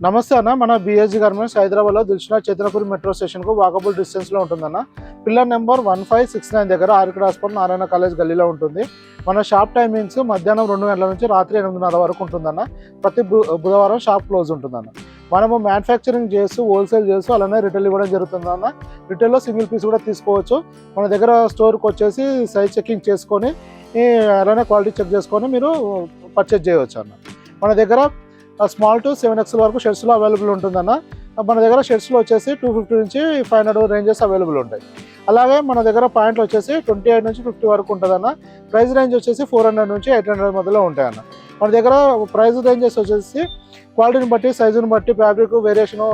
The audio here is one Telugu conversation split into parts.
నమస్తే అన్న, మన బిఎస్జీ గార్మెంట్స్ హైదరాబాద్లో దిల్షుఖ్నగర్ చైతన్యపురి మెట్రో స్టేషన్కు వాకబుల్ డిస్టెన్స్లో ఉంటుందన్న. పిల్లర్ నెంబర్ 1569 దగ్గర ఆర్కిడ్ హాస్పిటల్ నారాయణ కాలేజ్ గల్లీలో ఉంటుంది. మన షాప్ టైమింగ్స్ మధ్యాహ్నం 2 గంటల నుంచి రాత్రి 8:30 వరకు ఉంటుందన్న. ప్రతి బుధవారం షాప్ క్లోజ్ ఉంటుందన్న. మనము మ్యానుఫ్యాక్చరింగ్ చేస్తూ హోల్సేల్ చేస్తూ అలానే రిటైల్ ఇవ్వడం జరుగుతుందన్న. రిటైల్లో సింగిల్ పీస్ కూడా తీసుకోవచ్చు. మన దగ్గర స్టోర్కి వచ్చేసి సైజ్ చెకింగ్ చేసుకొని అలానే క్వాలిటీ చెక్ చేసుకొని మీరు పర్చేజ్ చేయవచ్చు అన్న. మన దగ్గర స్మాల్ టు 7XL వరకు షర్ట్స్లో అవైలబుల్ ఉంటుందన్న. మన దగ్గర షర్ట్స్లో వచ్చేసి 250 నుంచి 500 రేంజెస్ అవైలబుల్ ఉంటాయి. అలాగే మన దగ్గర పాయింట్లు వచ్చేసి 28 నుంచి 50 వరకు ఉంటుందన్న. ప్రైస్ రేంజ్ వచ్చేసి 400 నుంచి 800 మధ్యలో ఉంటాయన్న. మన దగ్గర ప్రైస్ రేంజెస్ వచ్చేసి క్వాలిటీని బట్టి, సైజుని బట్టి, ఫ్యాబ్రిక్ వేరియేషన్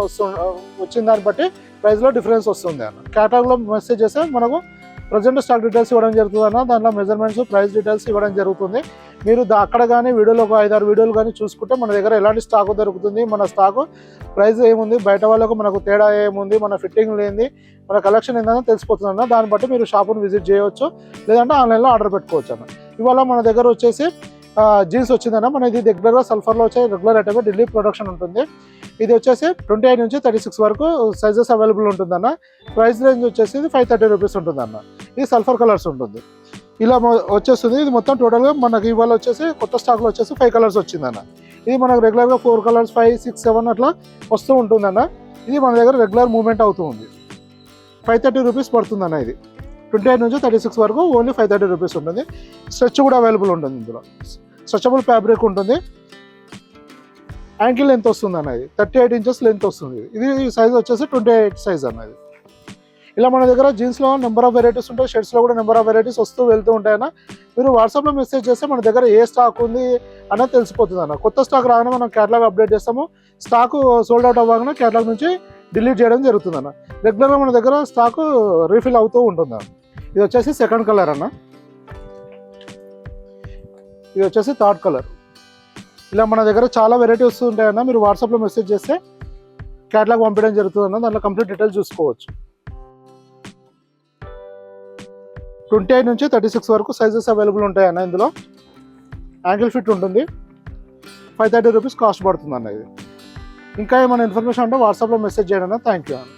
వచ్చిన దాన్ని బట్టి ప్రైస్లో డిఫరెన్స్ వస్తుంది అన్న. క్యాటలాగ్లో మెసేజ్ చేస్తే మనకు ప్రజెంట్ స్టాక్ డీటెయిల్స్ ఇవ్వడం జరుగుతుంది అన్న. దాంట్లో మెజర్మెంట్స్, ప్రైస్ డీటెయిల్స్ ఇవ్వడం జరుగుతుంది. మీరు అక్కడ కానీ వీడియోలో ఒక 5-6 వీడియోలు కానీ చూసుకుంటే మన దగ్గర ఎలాంటి స్టాక్ దొరుకుతుంది, మన స్టాకు ప్రైస్ ఏముంది, బయట వాళ్ళకు మనకు తేడా ఏముంది, మన ఫిట్టింగ్ లేనిది, మన కలెక్షన్ ఏందని తెలిసిపోతుంది అన్న. దాన్ని బట్టి మీరు షాపును విజిట్ చేయవచ్చు, లేదంటే ఆన్లైన్లో ఆర్డర్ పెట్టుకోవచ్చు అన్న. ఇవాళ మన దగ్గర వచ్చేసి జీన్స్ వచ్చిందన్న. మన ఇది రెగ్యులర్గా సల్ఫర్లో వచ్చే రెగ్యులర్ ఐటమ్, ఢిల్లీ ప్రొడక్షన్ ఉంటుంది. ఇది వచ్చేసి 28 నుంచి 36 వరకు సైజెస్ అవైలబుల్ ఉంటుందన్న. ప్రైస్ రేంజ్ వచ్చేసి 530 రూపీస్ ఉంటుందన్న. ఇది సల్ఫర్ కలర్స్ ఉంటుంది. ఇలా వచ్చేస్తుంది. ఇది మొత్తం టోటల్గా మనకి ఇవాళ వచ్చేసి కొత్త స్టాక్లో వచ్చేసి 5 కలర్స్ వచ్చిందన్న. ఇది మనకు రెగ్యులర్గా 4 కలర్స్, 5, 6, 7 అట్లా వస్తూ ఉంటుందన్న. ఇది మన దగ్గర రెగ్యులర్ మూవ్మెంట్ అవుతూ ఉంది. 530 రూపీస్ పడుతుందన్న. ఇది 28 నుంచి 36 వరకు ఓన్లీ 530 రూపీస్ ఉంటుంది. స్ట్రెచ్ కూడా అవైలబుల్ ఉంటుంది. ఇందులో స్ట్రెచబుల్ ఫ్యాబ్రిక్ ఉంటుంది. యాంకిల్ లెంత్ వస్తుంది అన్న. ఇది 38 ఇంచెస్ లెంత్ వస్తుంది. ఇది సైజ్ వచ్చేసి 28 సైజ్ అన్నది. ఇలా మన దగ్గర జీన్స్లో నెంబర్ ఆఫ్ వెరైటీస్ ఉంటాయి, షర్ట్స్లో కూడా నెంబర్ ఆఫ్ వెరైటీస్ వస్తూ వెళ్తూ ఉంటాయన్న. మీరు వాట్సాప్లో మెసేజ్ చేస్తే మన దగ్గర ఏ స్టాక్ ఉంది అనేది తెలిసిపోతుంది అన్న. కొత్త స్టాక్ రాగానే మనం క్యాటలాగ్ అప్డేట్ చేస్తాము. స్టాక్ సోల్డ్ అవుట్ అవ్వగానే క్యాటలాగ్ నుంచి డిలీట్ చేయడం జరుగుతుంది అన్న. రెగ్యులర్గా మన దగ్గర స్టాక్ రీఫిల్ అవుతూ ఉంటుంది అన్న. ఇది వచ్చేసి సెకండ్ కలర్ అన్న. ఇది వచ్చేసి థర్డ్ కలర్. ఇలా మన దగ్గర చాలా వెరైటీ వస్తూ ఉంటాయన్న. మీరు వాట్సాప్లో మెసేజ్ చేస్తే క్యాటలాగ్ పంపించడం జరుగుతుంది అన్న. దాంట్లో కంప్లీట్ డీటెయిల్స్ చూసుకోవచ్చు. 28 నుంచి 36 వరకు సైజెస్ అవైలబుల్ ఉంటాయన్న. ఇందులో యాంకిల్ ఫిట్ ఉంటుంది. 530 రూపీస్ కాస్ట్ పడుతుంది అన్న. ఇది ఇంకా ఏమైనా ఇన్ఫర్మేషన్ అంటే వాట్సాప్లో మెసేజ్ చేయండి అన్న. థ్యాంక్ యూ అన్న.